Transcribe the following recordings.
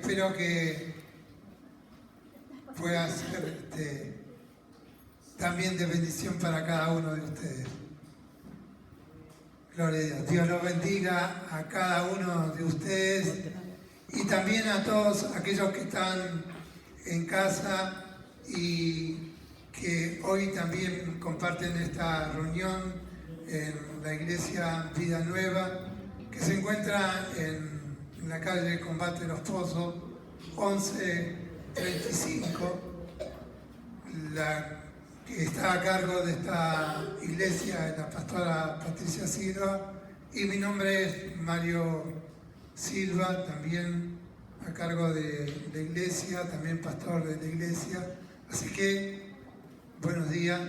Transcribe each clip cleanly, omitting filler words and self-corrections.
espero que pueda ser también de bendición para cada uno de ustedes. Gloria a Dios. Dios los bendiga a cada uno de ustedes y también a todos aquellos que están en casa y que hoy también comparten esta reunión en la iglesia Vida Nueva, que se encuentra en la calle Combate Los Pozos, 1135, la que está a cargo de esta iglesia es la pastora Patricia Silva y mi nombre es Mario Silva, también a cargo de la iglesia, también pastor de la iglesia. Así que buenos días,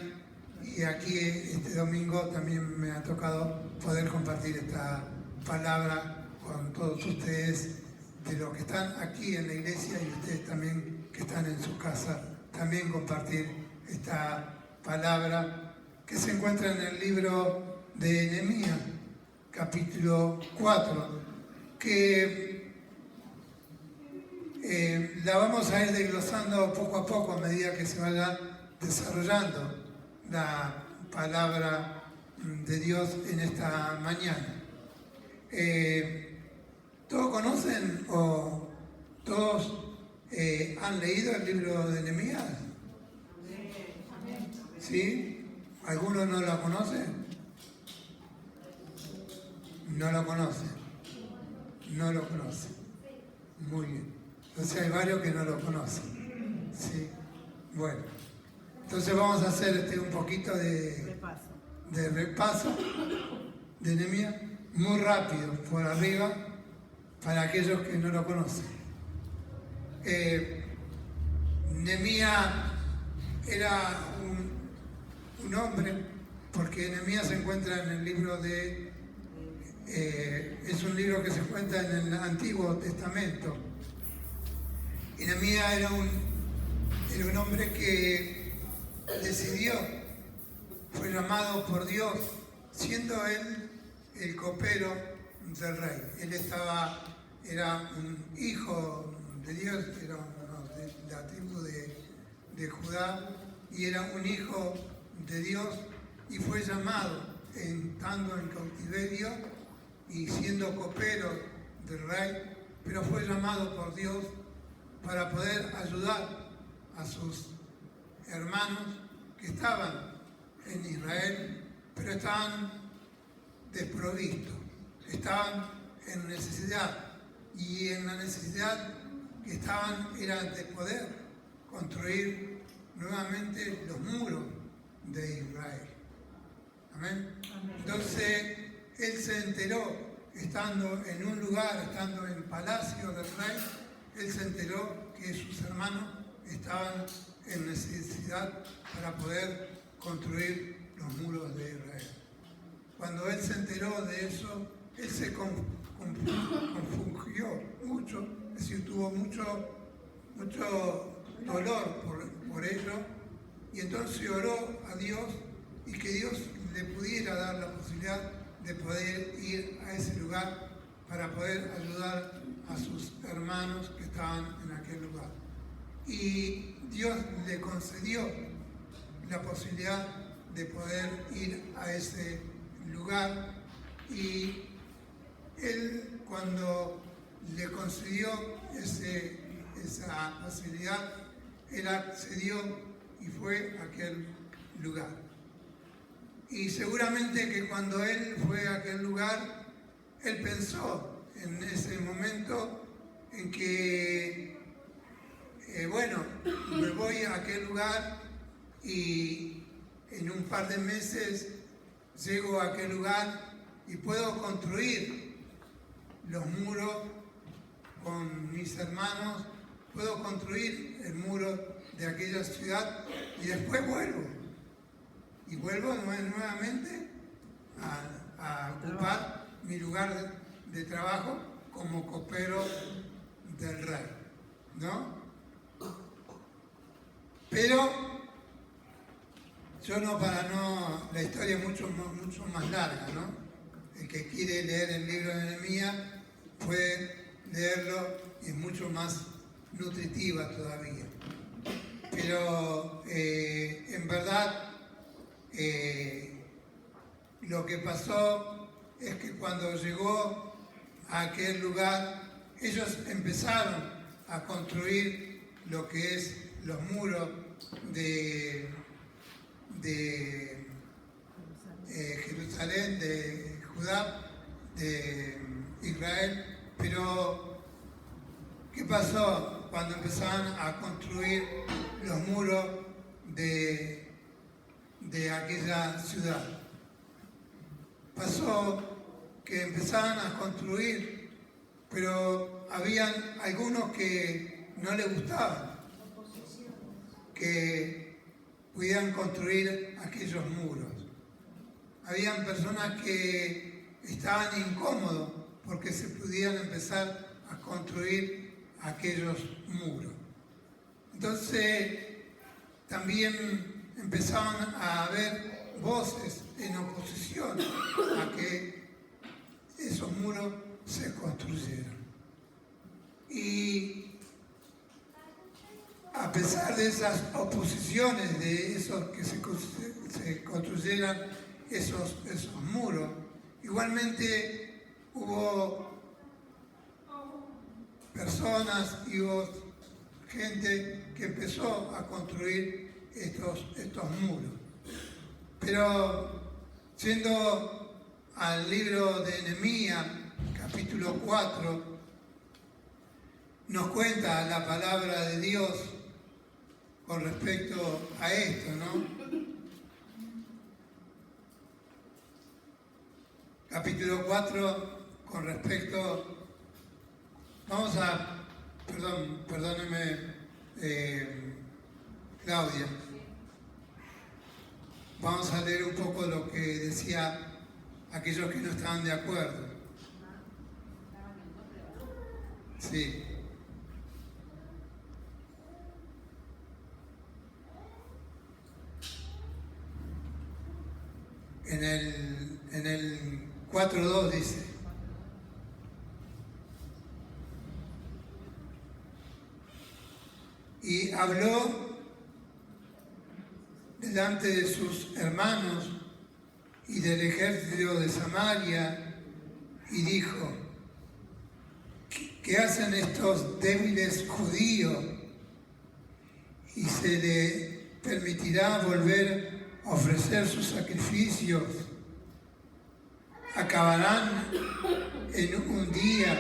y aquí este domingo también me ha tocado poder compartir esta palabra con todos ustedes, de los que están aquí en la iglesia y ustedes también que están en su casa, también compartir esta palabra que se encuentra en el libro de Nehemías, capítulo 4, que la vamos a ir desglosando poco a poco a medida que se vaya desarrollando la palabra de Dios en esta mañana. ¿Todos conocen o todos han leído el libro de Nehemías? ¿Sí? ¿Algunos no lo conocen? No lo conocen. No lo conocen. Muy bien. Entonces hay varios que no lo conocen. ¿Sí? Bueno. Entonces vamos a hacer un poquito de repaso de Nehemías, muy rápido, por arriba, para aquellos que no lo conocen. Nehemías era un hombre, porque Nehemías se encuentra en el libro de... es un libro que se encuentra en el Antiguo Testamento. Y Nehemías era un hombre que decidió, fue llamado por Dios, siendo él el copero del rey. Él era un hijo de Dios, era de la tribu de Judá, y era un hijo de Dios, y fue llamado, estando en cautiverio y siendo copero del rey, pero fue llamado por Dios para poder ayudar a sus hermanos que estaban en Israel, pero estaban desprovistos, estaban en necesidad, y en la necesidad que estaban era de poder construir nuevamente los muros de Israel. Amén. Entonces él se enteró, estando en un lugar, estando en el palacio del rey, él se enteró que sus hermanos estaban en necesidad para poder construir los muros de Israel. Cuando él se enteró de eso, él se confundió mucho, es decir, tuvo mucho dolor por ello, y entonces oró a Dios y que Dios le pudiera dar la posibilidad de poder ir a ese lugar para poder ayudar a sus hermanos que estaban en aquel lugar. Y Dios le concedió la posibilidad de poder ir a ese lugar, y él, cuando le concedió esa posibilidad, él accedió y fue a aquel lugar. Y seguramente que cuando él fue a aquel lugar, él pensó en ese momento en que bueno, me voy a aquel lugar y en un par de meses llego a aquel lugar y puedo construir los muros con mis hermanos, puedo construir el muro de aquella ciudad y después vuelvo. Y vuelvo nuevamente a ocupar mi lugar de trabajo como copero del rey, ¿no? Pero yo la historia es mucho más larga, ¿no? El que quiere leer el libro de Nehemías puede leerlo y es mucho más nutritiva todavía. Pero en verdad lo que pasó es que cuando llegó a aquel lugar, ellos empezaron a construir lo que es los muros de Jerusalén, de Judá, de Israel. Pero ¿qué pasó cuando empezaron a construir los muros de aquella ciudad? Pasó que empezaban a construir, pero habían algunos que no les gustaban que pudieran construir aquellos muros. Habían personas que estaban incómodos porque se pudieran empezar a construir aquellos muros. Entonces también empezaban a haber voces en oposición a que esos muros se construyeran. Y a pesar de esas oposiciones, de esos que se construyeran esos muros, igualmente hubo personas y hubo gente que empezó a construir estos muros. Pero yendo al libro de Nehemías, capítulo 4, nos cuenta la palabra de Dios con respecto a esto, ¿no? Capítulo 4, con respecto... Perdóneme, Claudia. Vamos a leer un poco lo que decía aquellos que no estaban de acuerdo. Sí. En el 4.2 dice: y habló delante de sus hermanos y del ejército de Samaria y dijo: ¿qué hacen estos débiles judíos? ¿Y se le permitirá volver a ofrecer sus sacrificios? Acabarán en un día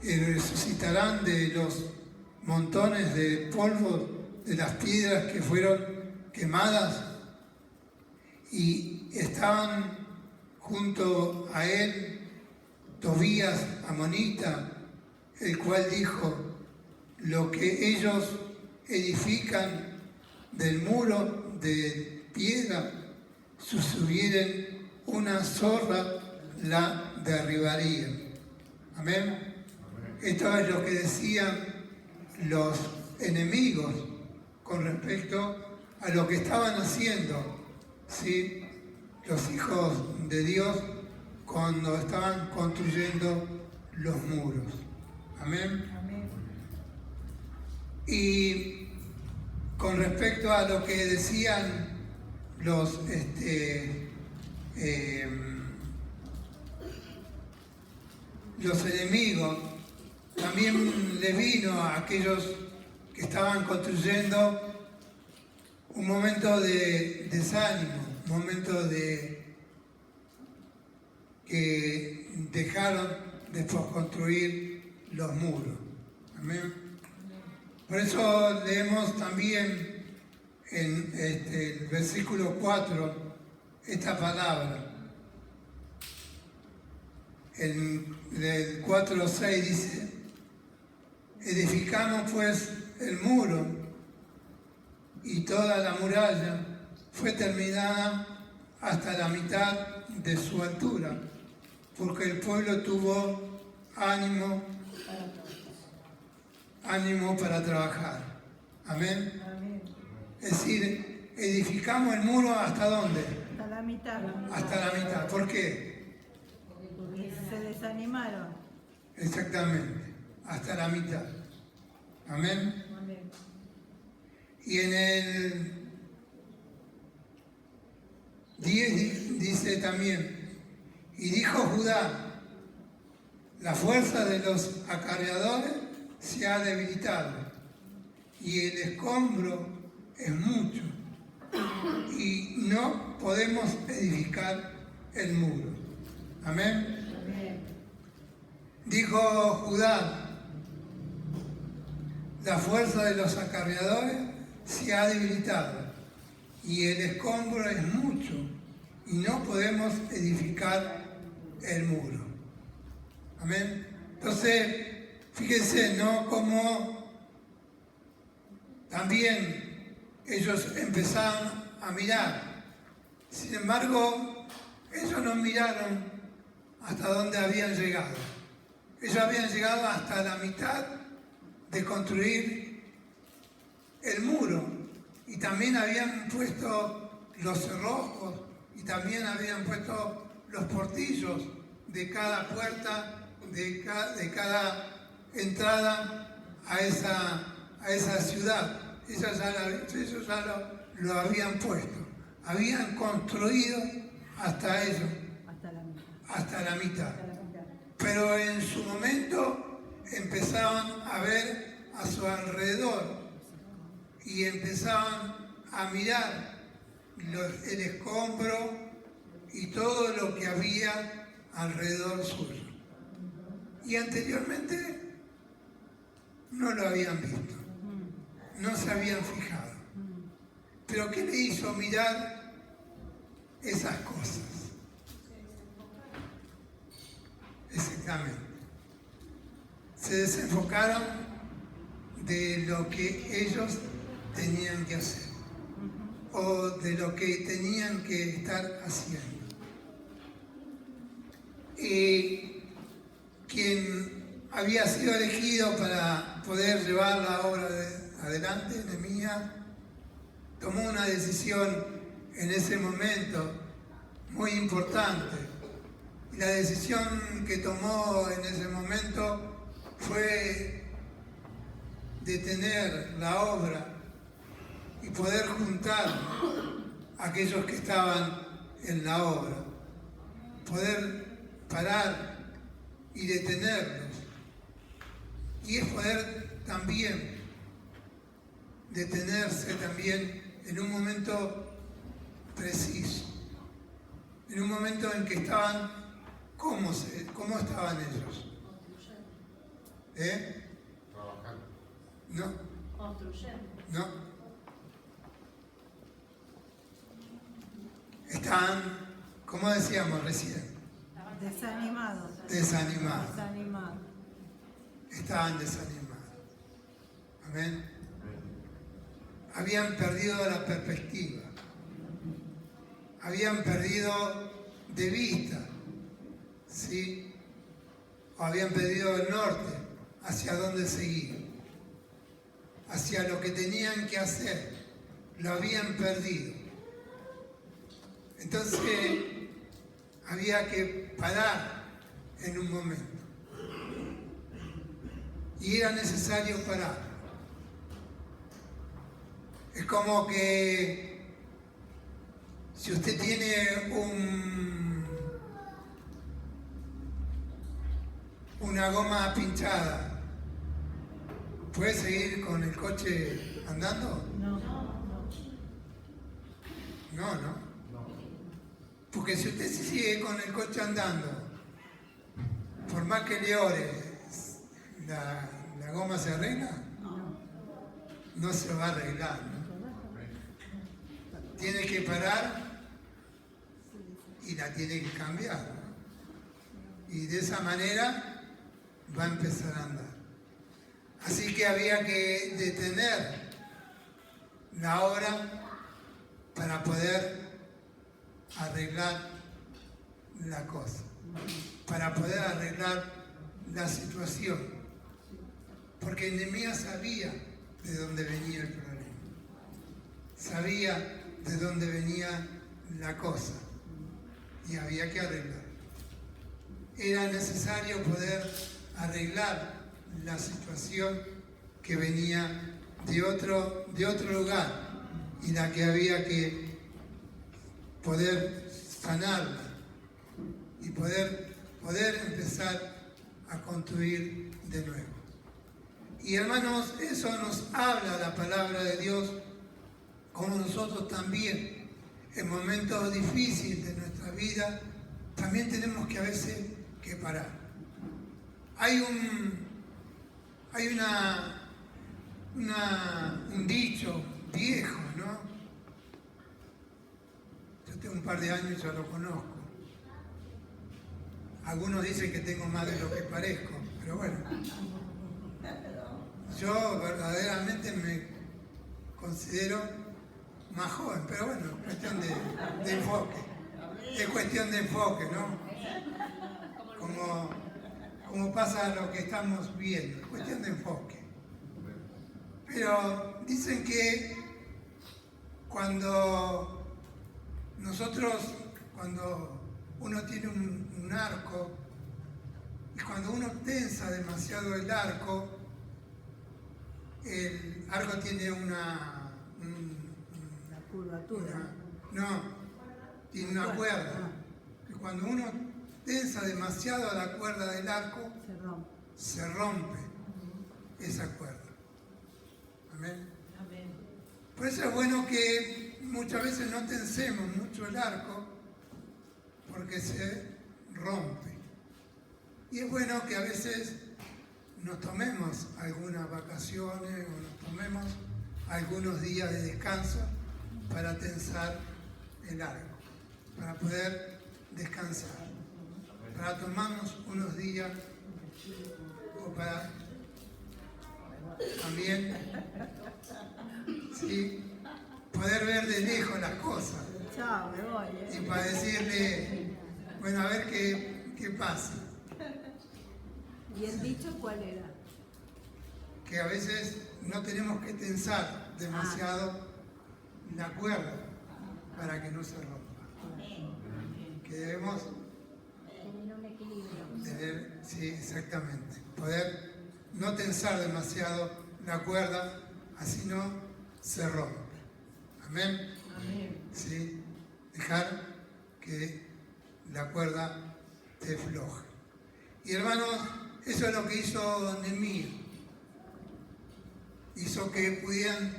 y resucitarán de los montones de polvo de las piedras que fueron quemadas. Y estaban junto a él Tobías amonita, el cual dijo: lo que ellos edifican del muro de piedra, si subieren una zorra, la derribaría. Amén. Amén. Esto es lo que decían los enemigos con respecto a lo que estaban haciendo, ¿sí?, los hijos de Dios cuando estaban construyendo los muros. Amén. Amén. Y con respecto a lo que decían los enemigos, también le vino a aquellos que estaban construyendo un momento de desánimo, un momento de que dejaron de construir los muros. Amén. Por eso leemos también en el versículo 4 esta palabra. En el 4:6 dice: edificamos pues el muro, y toda la muralla fue terminada hasta la mitad de su altura, porque el pueblo tuvo ánimo para trabajar. Amén. Amén. Es decir, edificamos el muro ¿hasta dónde? Hasta la mitad. Hasta la mitad. ¿Por qué? Porque se desanimaron. Exactamente. hasta la mitad. Amén. Amén. Y en el 10 dice también, y dijo Judá, la fuerza de los acarreadores se ha debilitado y el escombro es mucho y no podemos edificar el muro. Amén. Amén. Dijo Judá, la fuerza de los acarreadores se ha debilitado y el escombro es mucho y no podemos edificar el muro. Amén. Entonces, fíjense, ¿no? Como también ellos empezaron a mirar. Sin embargo, ellos no miraron hasta dónde habían llegado. Ellos habían llegado hasta la mitad de construir el muro y también habían puesto los cerrojos y también habían puesto los portillos de cada puerta, de cada entrada a esa ciudad. Ellos ya lo habían puesto, habían construido hasta eso, hasta la mitad. Pero en su momento empezaban a ver a su alrededor y empezaban a mirar el escombro y todo lo que había alrededor suyo. Y anteriormente no lo habían visto, no se habían fijado. Pero ¿qué le hizo mirar esas cosas? Exactamente. Se desenfocaron de lo que ellos tenían que hacer o de lo que tenían que estar haciendo. Y quien había sido elegido para poder llevar la obra adelante, Nehemías, tomó una decisión en ese momento muy importante. Y la decisión que tomó en ese momento fue detener la obra y poder juntar a aquellos que estaban en la obra, poder parar y detenerlos. Y es poder también detenerse también en un momento preciso, en un momento en que estaban, ¿cómo estaban ellos? Trabajando. No, Construyendo. no. Estaban, como decíamos recién, Desanimados. desanimados. Desanimados. Estaban desanimados. Amén. Habían perdido la perspectiva. Habían perdido de vista, ¿sí? O habían perdido el norte, hacia dónde seguir, hacia lo que tenían que hacer. Lo habían perdido. Entonces, había que parar en un momento. Y era necesario parar. Es como que si usted tiene una goma pinchada, ¿puede seguir con el coche andando? No. No. Porque si usted sigue con el coche andando, por más que le ore, ¿la goma se arregla? No se va a arreglar, ¿no? Tiene que parar y la tiene que cambiar, ¿no? Y de esa manera va a empezar a andar. Así que había que detener la obra para poder arreglar la cosa, para poder arreglar la situación. Porque Nehemías sabía de dónde venía el problema, sabía de dónde venía la cosa y había que arreglar. Era necesario poder arreglar la situación que venía de otro lugar y la que había que poder sanarla y poder empezar a construir de nuevo. Y hermanos, eso nos habla la palabra de Dios, como nosotros también, en momentos difíciles de nuestra vida, también tenemos que a veces que parar. Hay un dicho viejo, ¿no? Yo tengo un par de años y ya lo conozco. Algunos dicen que tengo más de lo que parezco, pero bueno. Yo verdaderamente me considero más joven, pero bueno, es cuestión de enfoque. Es cuestión de enfoque, ¿no? Como pasa lo que estamos viendo, es cuestión de enfoque. Pero dicen que cuando uno tiene un arco, y cuando uno tensa demasiado el arco tiene La curvatura. Tiene una cuerda. Y cuando uno tensa demasiado la cuerda del arco, se rompe esa cuerda. Amén. Por eso es bueno que muchas veces no tensemos mucho el arco, porque se rompe. Y es bueno que a veces nos tomemos algunas vacaciones o nos tomemos algunos días de descanso para tensar el arco, para poder descansar, para tomarnos unos días o para también poder ver de lejos las cosas. Chao, me voy. Y para decirle, bueno, a ver qué pasa. ¿Y el dicho cuál era? Que a veces no tenemos que tensar demasiado la cuerda para que no se rompa. Que debemos Tener un equilibrio. sí, exactamente. Poder no tensar demasiado la cuerda, así no se rompe. Amén. Sí, dejar que la cuerda te floje. Y hermanos, eso es lo que hizo Nehemías. Hizo que pudieran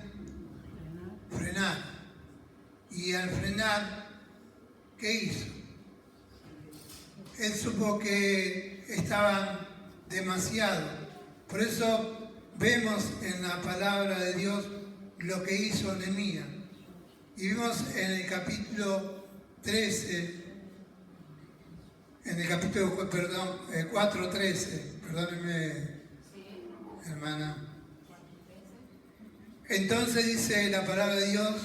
frenar. Y al frenar, ¿qué hizo? Él supo que estaban demasiado. Por eso vemos en la palabra de Dios lo que hizo Nehemías. Y vimos en el capítulo 13, en el capítulo 4:13, perdónenme, hermana. Entonces dice la palabra de Dios,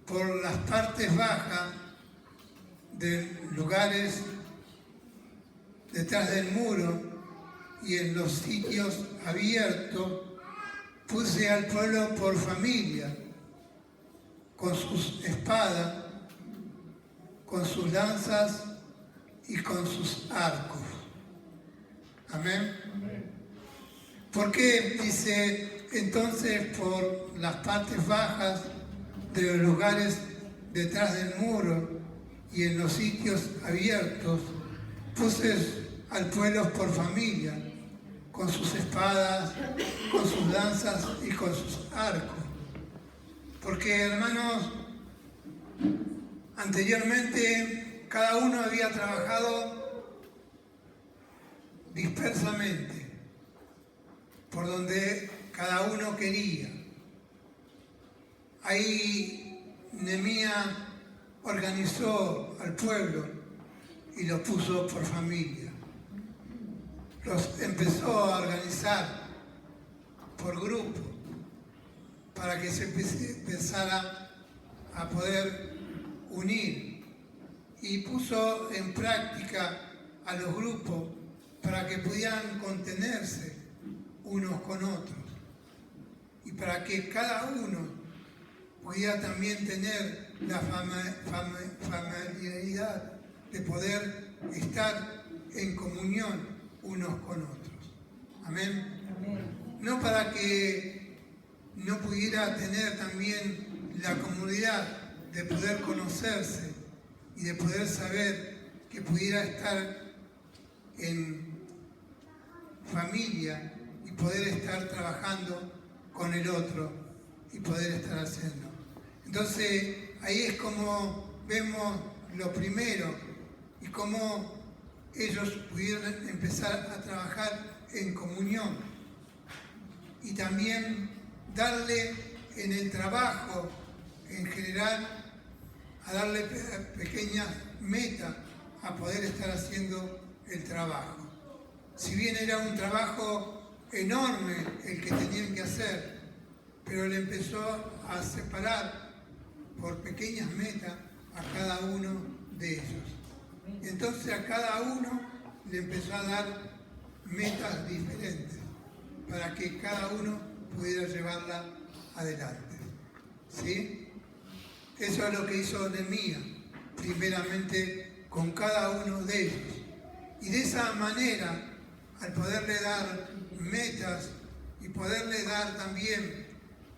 por las partes bajas de lugares detrás del muro y en los sitios abiertos, puse al pueblo por familia, con sus espadas, con sus lanzas y con sus arcos. Amén. ¿Por qué dice entonces por las partes bajas de los lugares detrás del muro y en los sitios abiertos? Puse al pueblo por familia, con sus espadas, con sus lanzas y con sus arcos. Porque, hermanos, anteriormente cada uno había trabajado dispersamente, por donde cada uno quería. Ahí Nehemías organizó al pueblo y lo puso por familia. Los empezó a organizar por grupo para que se empezara a poder unir, y puso en práctica a los grupos para que pudieran contenerse unos con otros y para que cada uno pudiera también tener la familiaridad de poder estar en comunión unos con otros. Amén. Amén. No para que no pudiera tener también la comodidad de poder conocerse y de poder saber que pudiera estar en familia y poder estar trabajando con el otro y poder estar haciendo. Entonces ahí es como vemos lo primero y cómo ellos pudieron empezar a trabajar en comunión y también darle en el trabajo en general, a darle pequeñas metas a poder estar haciendo el trabajo. Si bien era un trabajo enorme el que tenían que hacer, pero le empezó a separar por pequeñas metas a cada uno de ellos. Entonces a cada uno le empezó a dar metas diferentes para que cada uno pudiera llevarla adelante. ¿Sí? Eso es lo que hizo Nehemías, primeramente con cada uno de ellos. Y de esa manera, al poderle dar metas y poderle dar también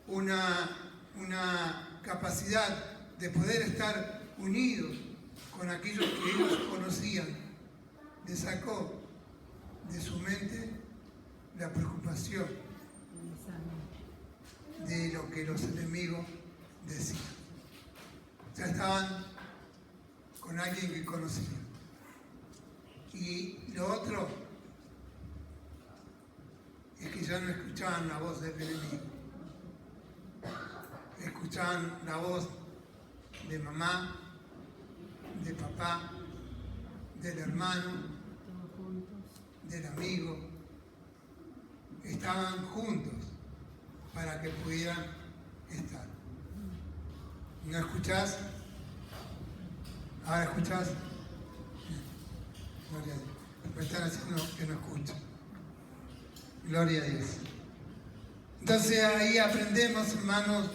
una capacidad de poder estar unidos con aquellos que ellos conocían, le sacó de su mente la preocupación de lo que los enemigos decían. Ya estaban con alguien que conocían. Y lo otro es que ya no escuchaban la voz del enemigo. Escuchaban la voz de mamá, de papá, del hermano, del amigo. Estaban juntos para que pudieran estar. ¿No escuchás? ¿Ahora escuchás? Gloria a Dios. Me están haciendo que no escucho. Gloria a Dios. Entonces ahí aprendemos, hermanos,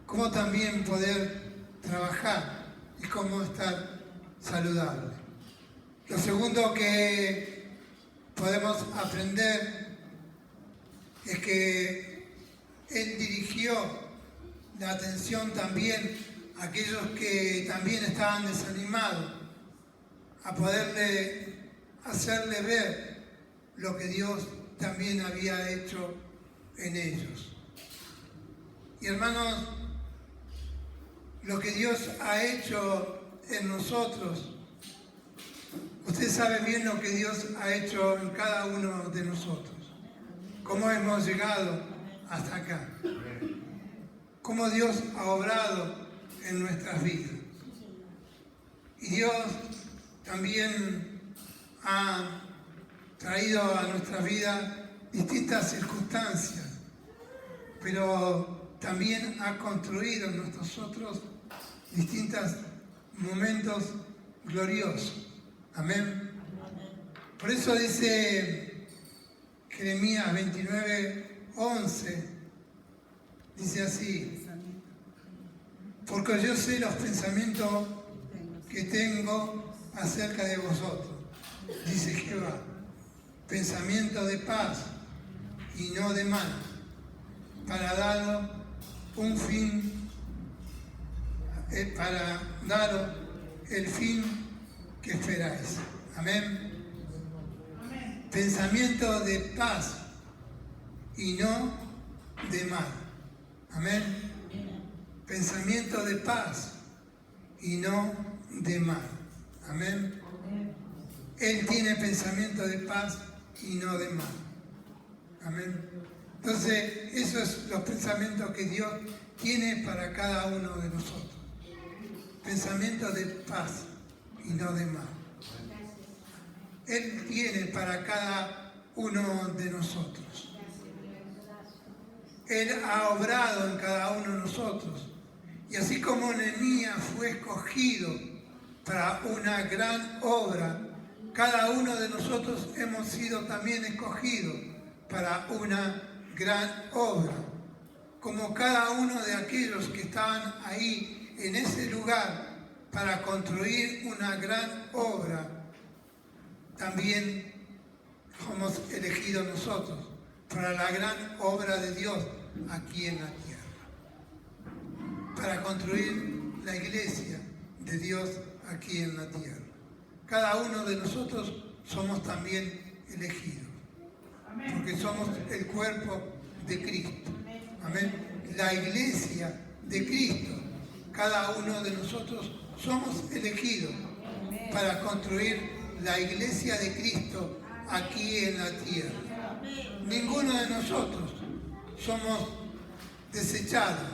cómo también poder trabajar y cómo estar saludable. Lo segundo que podemos aprender es que Él dirigió la atención también a aquellos que también estaban desanimados, a poderle hacerle ver lo que Dios también había hecho en ellos. Y hermanos, lo que Dios ha hecho en nosotros, usted sabe bien lo que Dios ha hecho en cada uno de nosotros, cómo hemos llegado hasta acá, cómo Dios ha obrado en nuestras vidas. Y Dios también ha traído a nuestra vida distintas circunstancias, pero también ha construido en nosotros distintos momentos gloriosos. Amén. Por eso dice Jeremías 29:11, dice así: porque yo sé los pensamientos que tengo acerca de vosotros, dice Jehová, pensamiento de paz y no de mal, para daros un fin, para daros el fin que esperáis. Amén. Amén. Pensamiento de paz y no de mal. Amén. Pensamiento de paz y no de mal. Amén. Él tiene pensamiento de paz y no de mal. Amén. Entonces, esos son los pensamientos que Dios tiene para cada uno de nosotros. Pensamiento de paz y no de mal. Él tiene para cada uno de nosotros. Él ha obrado en cada uno de nosotros. Y así como Nehemías fue escogido para una gran obra, cada uno de nosotros hemos sido también escogidos para una gran obra. Como cada uno de aquellos que estaban ahí en ese lugar para construir una gran obra, también hemos elegido nosotros para la gran obra de Dios aquí en la tierra, para construir la iglesia de Dios aquí en la tierra. Cada uno de nosotros somos también elegidos, porque somos el cuerpo de Cristo. Amén. La iglesia de Cristo. Cada uno de nosotros somos elegidos para construir la iglesia de Cristo aquí en la tierra. Ninguno de nosotros somos desechados,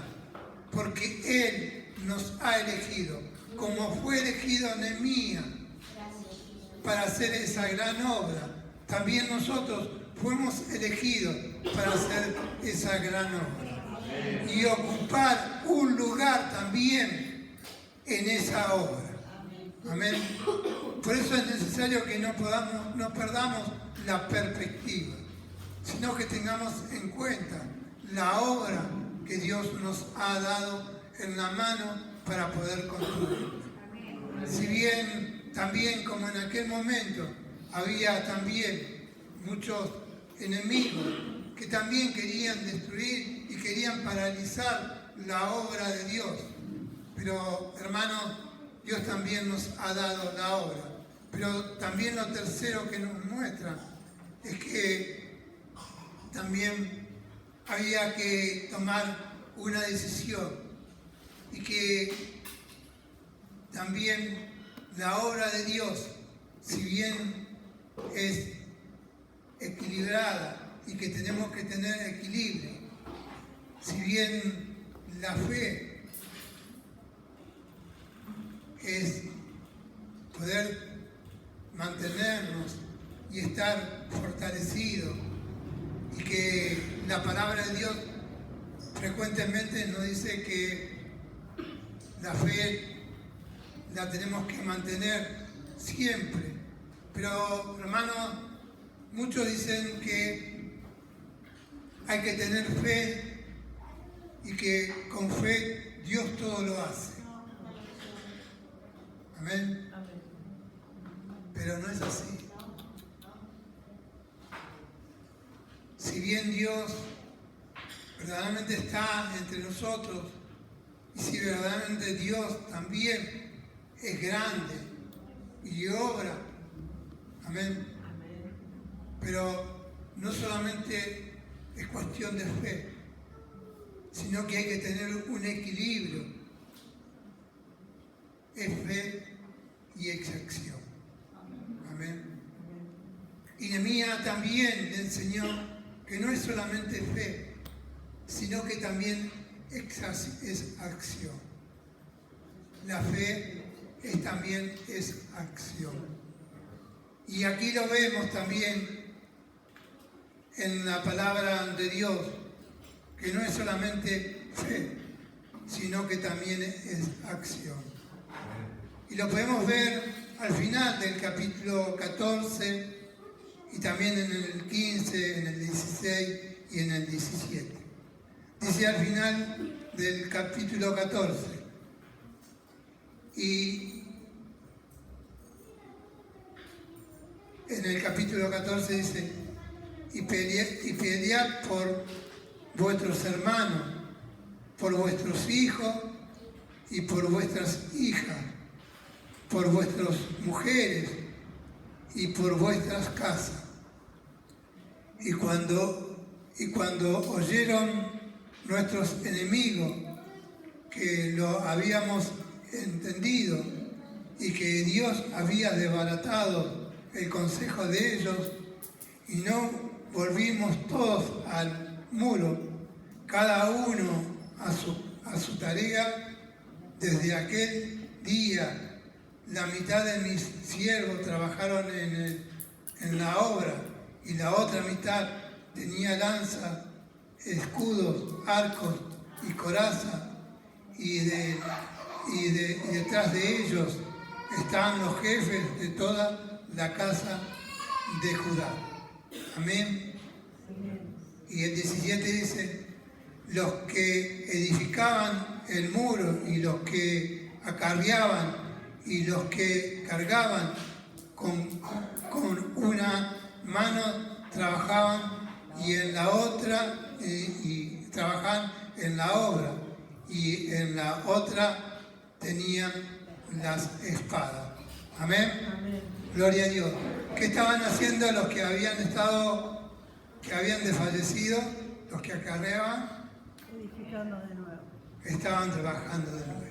porque Él nos ha elegido, como fue elegido Nehemías para hacer esa gran obra. También nosotros fuimos elegidos para hacer esa gran obra y ocupar un lugar también en esa obra. Amén. Por eso es necesario que no perdamos la perspectiva, sino que tengamos en cuenta la obra que Dios nos ha dado en la mano para poder construirla. Si bien también como en aquel momento había también muchos enemigos que también querían destruir y querían paralizar la obra de Dios, pero hermanos, Dios también nos ha dado la obra. Pero también lo tercero que nos muestra es que también había que tomar una decisión y que también la obra de Dios, si bien es equilibrada y que tenemos que tener equilibrio, si bien la fe es poder mantenernos y estar fortalecidos, y que la palabra de Dios frecuentemente nos dice que la fe la tenemos que mantener siempre. Pero hermanos, muchos dicen que hay que tener fe y que con fe Dios todo lo hace. Amén. Pero no es así. Si bien Dios verdaderamente está entre nosotros, y si verdaderamente Dios también es grande y obra, amén. Pero no solamente es cuestión de fe, sino que hay que tener un equilibrio. Es fe y es acción. Amén. Y Nehemías también le enseñó que no es solamente fe, sino que también es acción. La fe también es acción. Y aquí lo vemos también en la palabra de Dios, que no es solamente fe, sino que también es acción. Y lo podemos ver al final del capítulo 14 y también en el 15, en el 16 y en el 17. Dice al final del capítulo 14, y en el capítulo 14 dice, y pelead por vuestros hermanos, por vuestros hijos y por vuestras hijas, por vuestras mujeres y por vuestras casas. Y cuando oyeron nuestros enemigos que lo habíamos entendido y que Dios había desbaratado el consejo de ellos, y no volvimos todos al muro, cada uno a su tarea, desde aquel día la mitad de mis siervos trabajaron en la obra, y la otra mitad tenía lanza, escudos, arcos y coraza, y detrás de ellos estaban los jefes de toda la casa de Judá. Amén. Y el 17 dice, los que edificaban el muro y los que acarreaban y los que cargaban con una mano trabajaban y en la otra, y trabajaban en la obra, y en la otra tenían las espadas. Amén. Amén. Gloria a Dios. ¿Qué estaban haciendo los que habían desfallecido, los que acarreaban? Edificando de nuevo. Estaban trabajando de nuevo.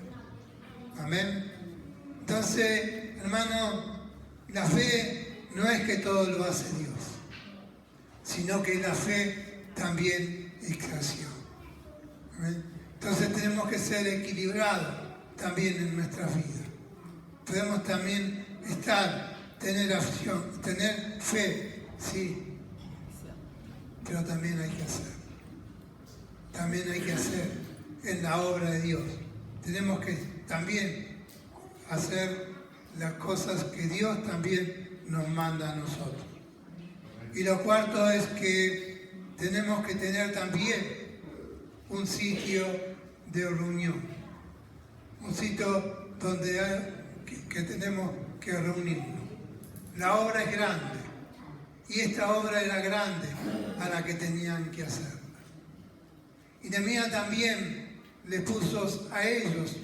Amén. Entonces, hermano, la fe no es que todo lo hace Dios, sino que la fe también es creación. Amén. Entonces tenemos que ser equilibrados también en nuestra vida. Podemos también tener acción, tener fe, sí, pero también hay que hacer. También hay que hacer en la obra de Dios. Tenemos que también hacer las cosas que Dios también nos manda a nosotros. Y lo cuarto es que tenemos que tener también un sitio de reunión, un sitio donde que tenemos que reunirnos. La obra es grande y esta obra era grande a la que tenían que hacerla. Y Nehemías también le puso a ellos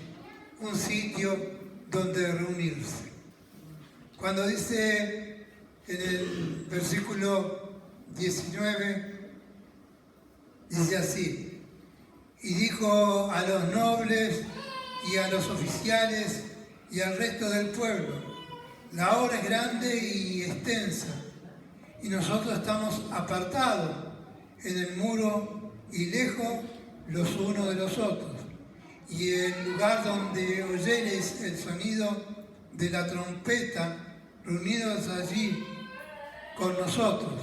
un sitio donde reunirse. Cuando dice en el versículo 19, dice así: y dijo a los nobles y a los oficiales y al resto del pueblo: la obra es grande y extensa, y nosotros estamos apartados en el muro y lejos los unos de los otros. Y el lugar donde oyereis el sonido de la trompeta, reunidos allí con nosotros.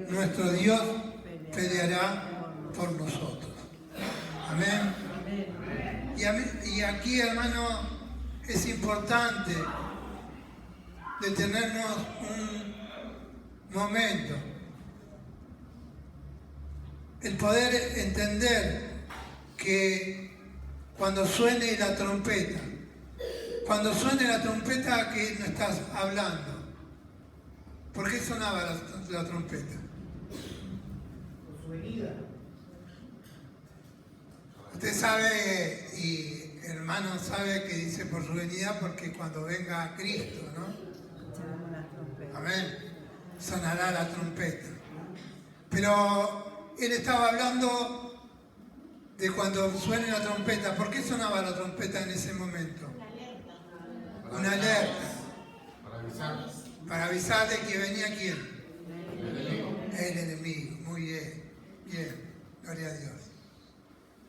Nuestro Dios peleará por nosotros. Amén. Y aquí, hermano, es importante detenernos un momento. El poder entender que cuando suene la trompeta, ¿qué no estás hablando? ¿Por qué sonaba la trompeta? Por su venida. Usted sabe, y hermano sabe que dice por su venida, porque cuando venga Cristo, ¿no? Echaremos las trompetas. Amén. Sonará la trompeta. Pero él estaba hablando de cuando suene la trompeta. ¿Por qué sonaba la trompeta en ese momento? Una alerta. Para avisar de que venía quién. El enemigo. Muy bien. Bien. Gloria a Dios.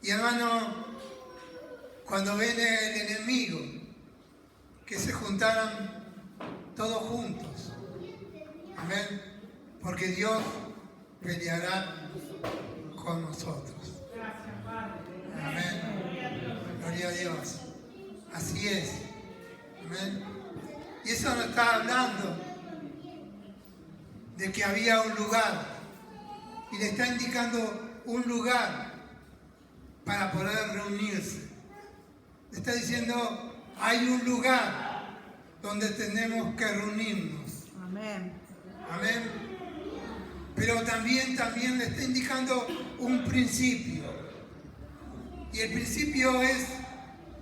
Y hermano, cuando viene el enemigo, que se juntaran todos juntos. Amén. Porque Dios peleará con nosotros. Amén. Gloria a Dios. Así es. Amén. Y eso nos está hablando de que había un lugar. Y le está indicando un lugar para poder reunirse. Le está diciendo, hay un lugar donde tenemos que reunirnos. Amén. Amén. Pero también le está indicando un principio. Y el principio es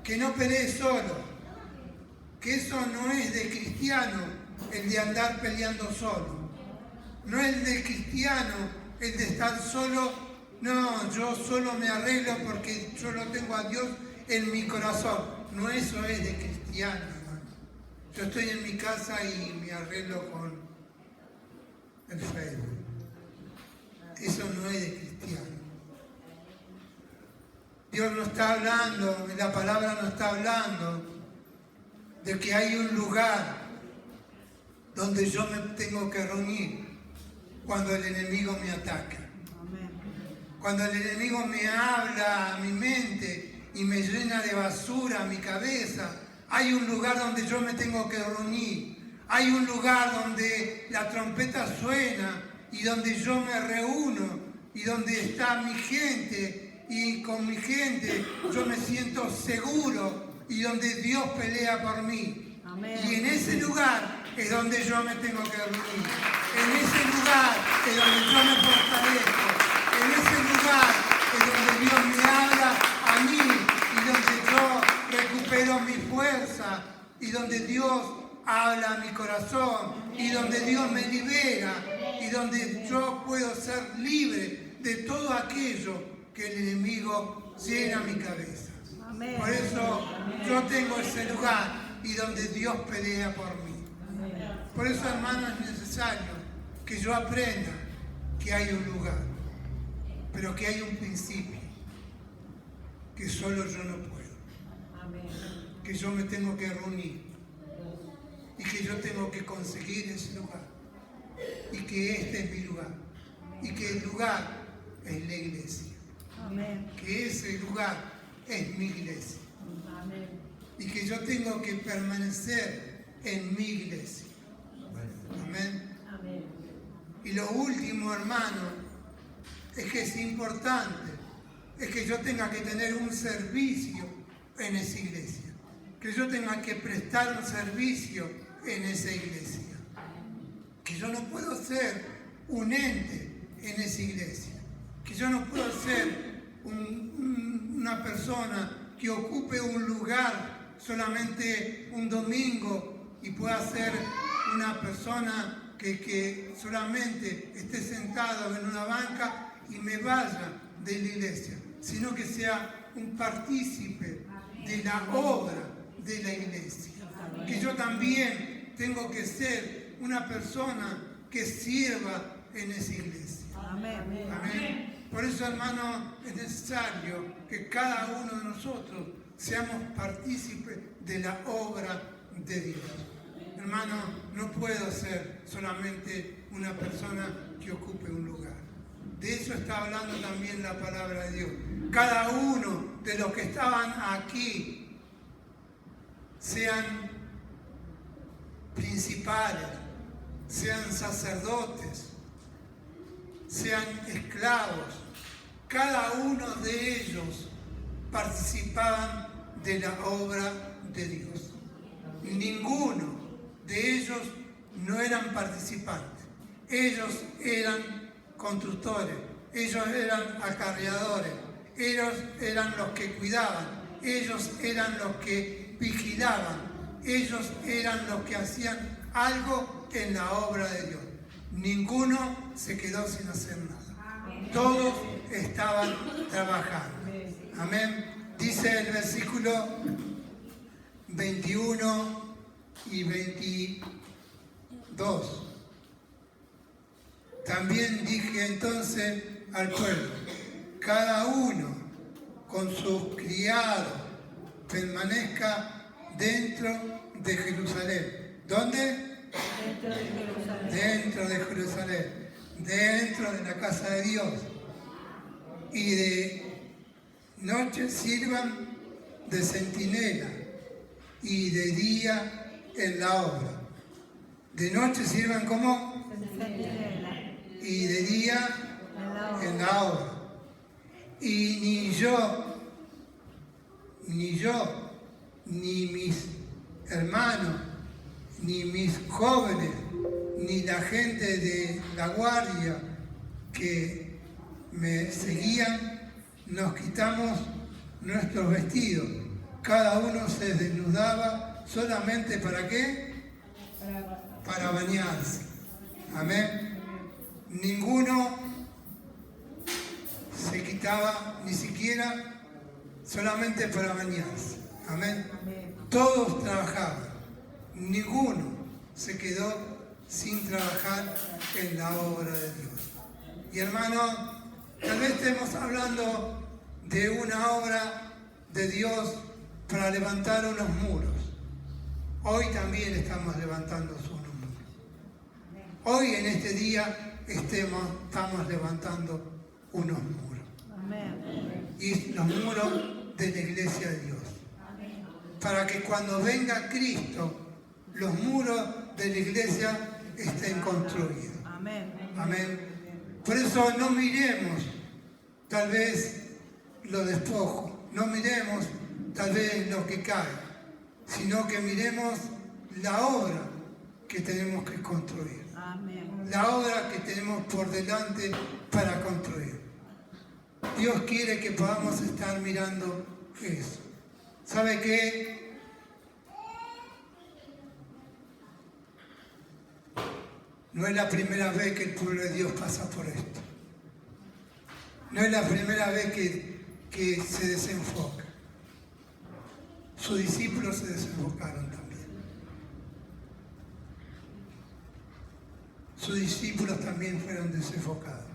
que no pelees solo. Que eso no es de cristiano, el de andar peleando solo. No es de cristiano el de estar solo. No, yo solo me arreglo porque yo lo tengo a Dios en mi corazón. No, eso es de cristiano, hermano. Yo estoy en mi casa y me arreglo con el Facebook. Eso no es de cristiano. Dios no está hablando, la palabra no está hablando de que hay un lugar donde yo me tengo que reunir cuando el enemigo me ataca. Amén. Cuando el enemigo me habla a mi mente y me llena de basura a mi cabeza, hay un lugar donde yo me tengo que reunir. Hay un lugar donde la trompeta suena y donde yo me reúno y donde está mi gente, y con mi gente yo me siento seguro y donde Dios pelea por mí. Amén. Y en ese lugar es donde yo me tengo que reunir. En ese lugar es donde yo me fortalezco. En ese lugar es donde Dios me habla a mí y donde yo recupero mi fuerza y donde Dios habla a mi corazón y donde Dios me libera y donde yo puedo ser libre de todo aquello que el enemigo llena mi cabeza. Amén. Por eso yo tengo ese lugar y donde Dios pelea por mí. Por eso, hermano, es necesario que yo aprenda que hay un lugar, pero que hay un principio, que solo yo no puedo, que yo me tengo que reunir y que yo tengo que conseguir ese lugar y que este es mi lugar y que el lugar es la iglesia. Amén. Que ese lugar es mi iglesia Amén. y que yo tengo que permanecer en mi iglesia. Amén. Amén. Y lo último, hermano, es que es importante, es que yo tenga que tener un servicio en esa iglesia, que yo tenga que prestar un servicio en esa iglesia, que yo no puedo ser un ente en esa iglesia, que yo no puedo ser una persona que ocupe un lugar solamente un domingo y pueda ser una persona que solamente esté sentado en una banca y me vaya de la iglesia, sino que sea un partícipe de la obra de la iglesia. Que yo también tengo que ser una persona que sirva en esa iglesia. Amén. Amén. Por eso, hermano, es necesario que cada uno de nosotros seamos partícipes de la obra de Dios. Hermano, no puedo ser solamente una persona que ocupe un lugar. De eso está hablando también la palabra de Dios. Cada uno de los que estaban aquí, sean principales, sean sacerdotes, sean esclavos, cada uno de ellos participaban de la obra de Dios. Ninguno de ellos no eran participantes. Ellos eran constructores, ellos eran acarreadores, ellos eran los que cuidaban, ellos eran los que vigilaban, ellos eran los que hacían algo en la obra de Dios. Ninguno se quedó sin hacer nada. Todos estaban trabajando. Amén. Dice el versículo 21 y 22. También dije entonces al pueblo, cada uno con sus criados permanezca dentro de Jerusalén. ¿Dónde? Dentro de Jerusalén. Dentro de Jerusalén, dentro de la casa de Dios. Y de noche sirvan de centinela y de día en la obra. De noche sirvan como Centinela. y de día en la obra. Y ni yo, ni mis hermanos, ni mis jóvenes, ni la gente de la guardia que me seguían, nos quitamos nuestros vestidos. Cada uno se desnudaba solamente ¿para qué? Para bañarse. Amén. Ninguno se quitaba ni siquiera solamente para bañarse. Amén. Todos trabajaban. Ninguno se quedó sin trabajar en la obra de Dios. Y hermano, tal vez estemos hablando de una obra de Dios para levantar unos muros. Hoy también estamos levantando unos muros. Hoy en este día estamos levantando unos muros. Y los muros de la iglesia de Dios. Para que cuando venga Cristo, los muros de la iglesia estén construidos. Amén. Amén. Por eso no miremos tal vez lo despojo, no miremos tal vez lo que cae, sino que miremos la obra que tenemos que construir. Amén. La obra que tenemos por delante para construir. Dios quiere que podamos estar mirando eso. ¿Sabe qué? No es la primera vez que el pueblo de Dios pasa por esto. No es la primera vez que se desenfoca. Sus discípulos se desenfocaron también. Sus discípulos también fueron desenfocados.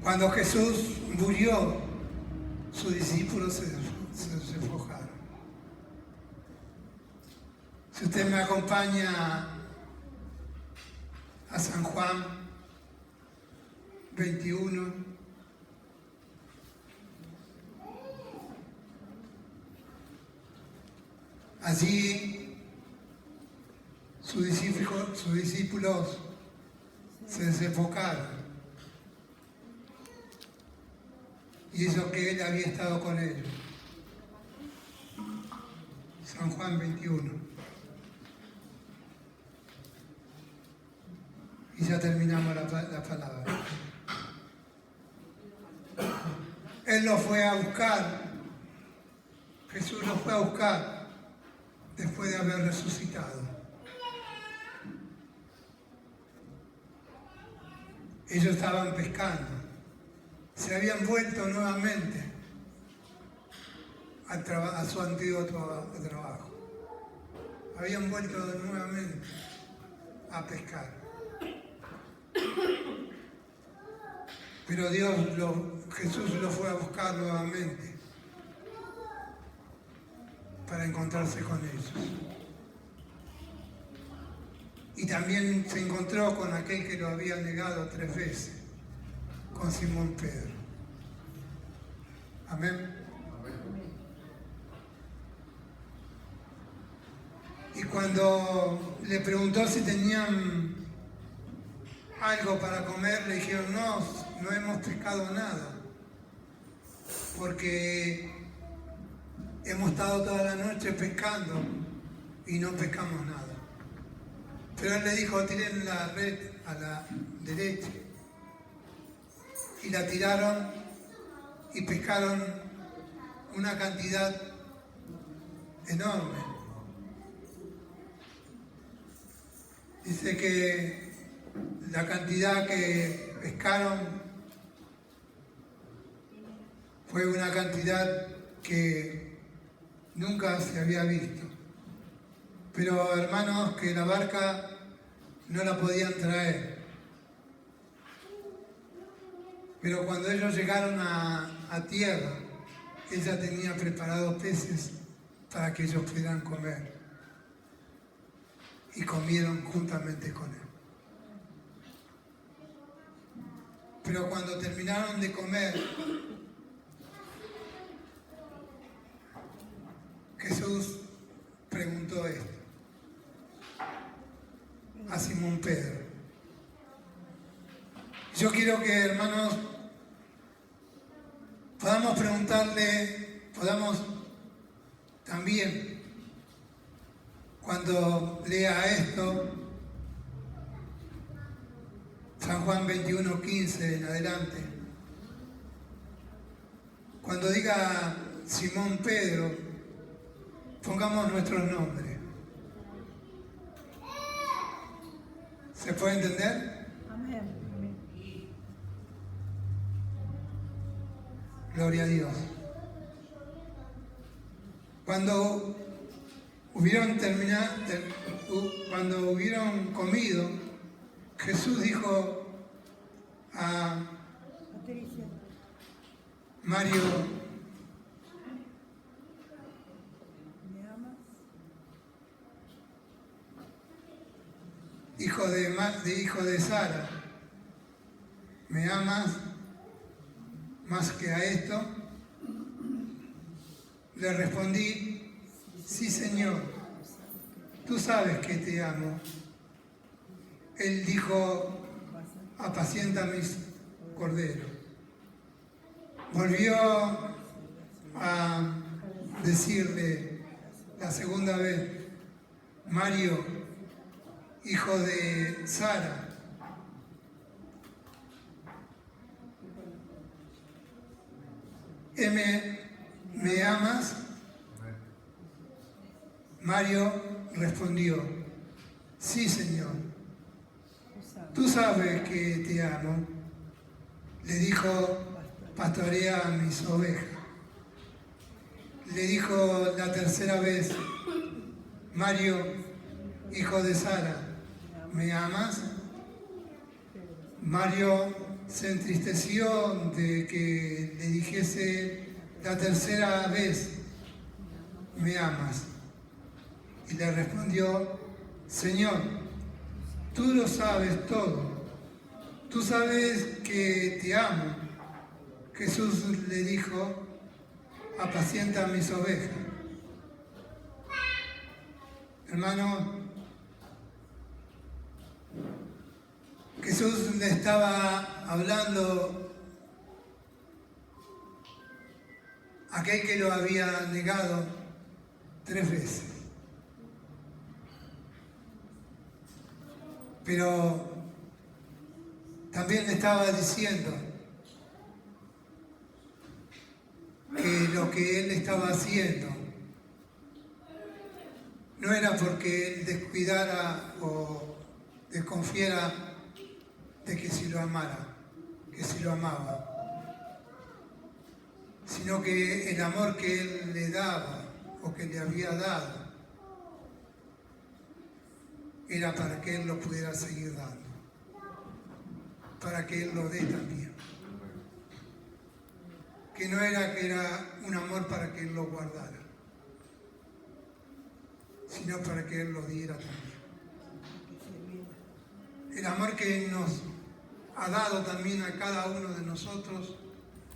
Cuando Jesús murió, sus discípulos se desenfocaron. Si usted me acompaña a San Juan 21, allí sus discípulos se desenfocaron. Y eso que él había estado con ellos. San Juan 21. Y ya terminamos la palabra. Él los fue a buscar. Jesús los fue a buscar después de haber resucitado. Ellos estaban pescando. Se habían vuelto nuevamente a su antiguo trabajo. Habían vuelto nuevamente a pescar. Pero Jesús los fue a buscar nuevamente para encontrarse con ellos. Y también se encontró con aquel que lo había negado 3 veces, con Simón Pedro. Amén. Y cuando le preguntó si tenían algo para comer, le dijeron, no hemos pescado nada, porque hemos estado toda la noche pescando y no pescamos nada. Pero él le dijo, tiren la red a la derecha. Y la tiraron y pescaron una cantidad enorme. Dice que la cantidad que pescaron fue una cantidad que nunca se había visto. Pero hermanos, que la barca no la podían traer. Pero cuando ellos llegaron a tierra, ella tenía preparados peces para que ellos pudieran comer. Y comieron juntamente con él. Pero cuando terminaron de comer, Jesús preguntó esto a Simón Pedro. Yo quiero que, hermanos, podamos podamos también, cuando lea esto, San Juan 21:15 en adelante, cuando diga Simón Pedro, pongamos nuestros nombres. ¿Se puede entender? Amén. Gloria a Dios. Cuando hubieron cuando hubieron comido, Jesús dijo a Mario, ¿me amas? hijo de Sara, ¿me amas más que a esto? Le respondí, sí, Señor, tú sabes que te amo. Él dijo, apacienta mis corderos. Volvió a decirle la segunda vez, Mario, hijo de Sara, ¿me amas? Mario respondió, sí, Señor, tú sabes que te amo. Le dijo, pastorea mis ovejas. Le dijo la tercera vez, Mario, hijo de Sara, ¿me amas? Mario se entristeció de que le dijese la tercera vez, ¿me amas? Y le respondió, Señor, tú lo sabes todo, tú sabes que te amo. Jesús le dijo, apacienta mis ovejas. Hermano, Jesús le estaba hablando a aquel que lo había negado 3 veces. Pero también le estaba diciendo que lo que él estaba haciendo no era porque él descuidara o desconfiara de que si lo amara, que si lo amaba, sino que el amor que él le daba o que le había dado era para que él lo pudiera seguir dando, para que él lo dé también. Que no era que era un amor para que él lo guardara, sino para que él lo diera también. El amor que nos ha dado también a cada uno de nosotros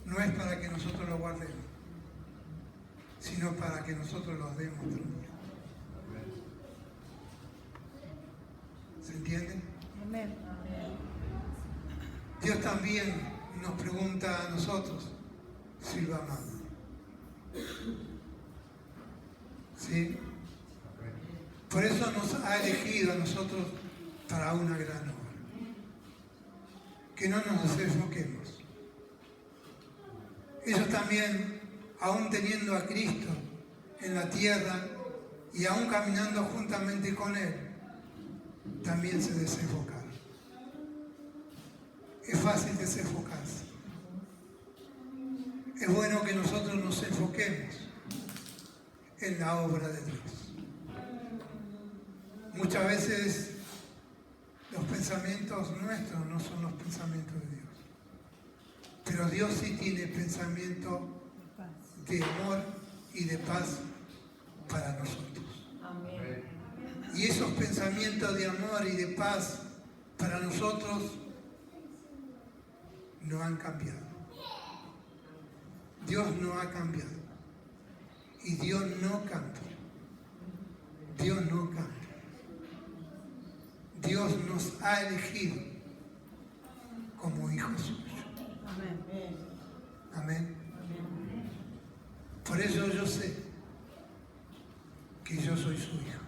no es para que nosotros lo guardemos, sino para que nosotros lo demos también. ¿Se entiende? Amén. Dios también nos pregunta a nosotros si lo amamos. ¿Sí? Por eso nos ha elegido a nosotros para una gran obra. Que no nos desenfoquemos. Ellos también, aún teniendo a Cristo en la tierra y aún caminando juntamente con Él, también se desenfocaron. Es fácil desenfocarse. Es bueno que nosotros nos enfoquemos en la obra de Dios. Muchas veces los pensamientos nuestros no son los pensamientos de Dios. Pero Dios sí tiene pensamiento de amor y de paz para nosotros. Amén. Y esos pensamientos de amor y de paz para nosotros no han cambiado. Dios no ha cambiado. Y Dios no cambia. Dios no cambia. Dios nos ha elegido como hijos suyos. Amén. Amén. Por eso yo sé que yo soy su hijo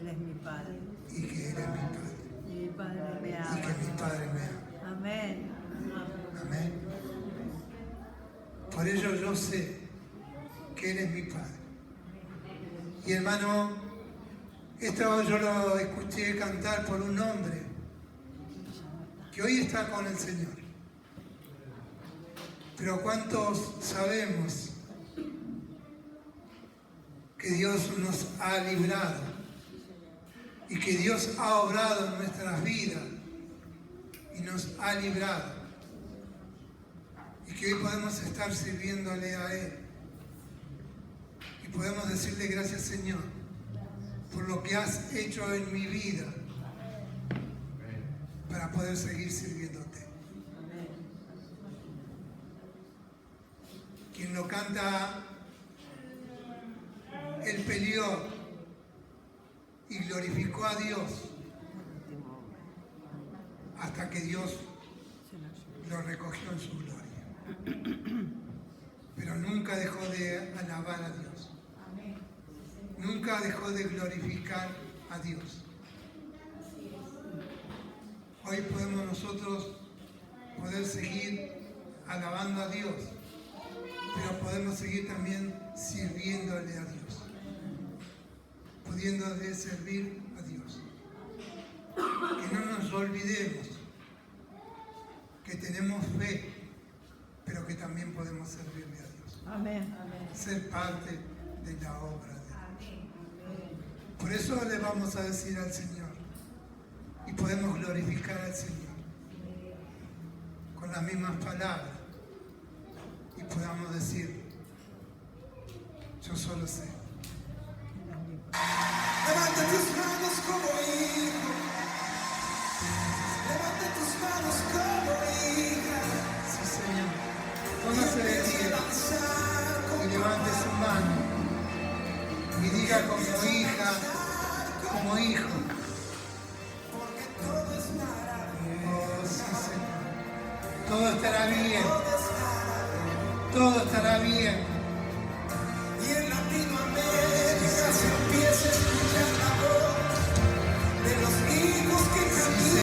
Él es mi Padre. y que Él es mi Padre Y mi Padre me y ama. que mi Padre me ama. Amén. Amén. Por ello yo sé que Él es mi Padre. Y hermano, esto yo lo escuché cantar por un hombre que hoy está con el Señor. Pero ¿cuántos sabemos que Dios nos ha librado y que Dios ha obrado en nuestras vidas y nos ha librado y que hoy podemos estar sirviéndole a Él y podemos decirle gracias, Señor, por lo que has hecho en mi vida para poder seguir sirviéndote? Quien lo canta, él peleó y glorificó a Dios hasta que Dios lo recogió en su gloria. Pero nunca dejó de alabar a Dios. nunca dejó de glorificar a Dios. Hoy podemos nosotros poder seguir alabando a Dios, pero podemos seguir también sirviéndole a Dios, pudiéndole servir a Dios. Que no nos olvidemos que tenemos fe, pero que también podemos servirle a Dios. Amén. Ser parte de la obra de Dios. Por eso le vamos a decir al Señor y podemos glorificar al Señor con las mismas palabras y podamos decir, yo solo sé. Levanta tus manos como hijo. Levanta tus manos como hija. Sí, Señor. Póngase de pie y levante su mano y diga como hija, como hijo. Oh, sí, Señor. Todo estará bien. Todo estará bien. Y en Latinoamérica.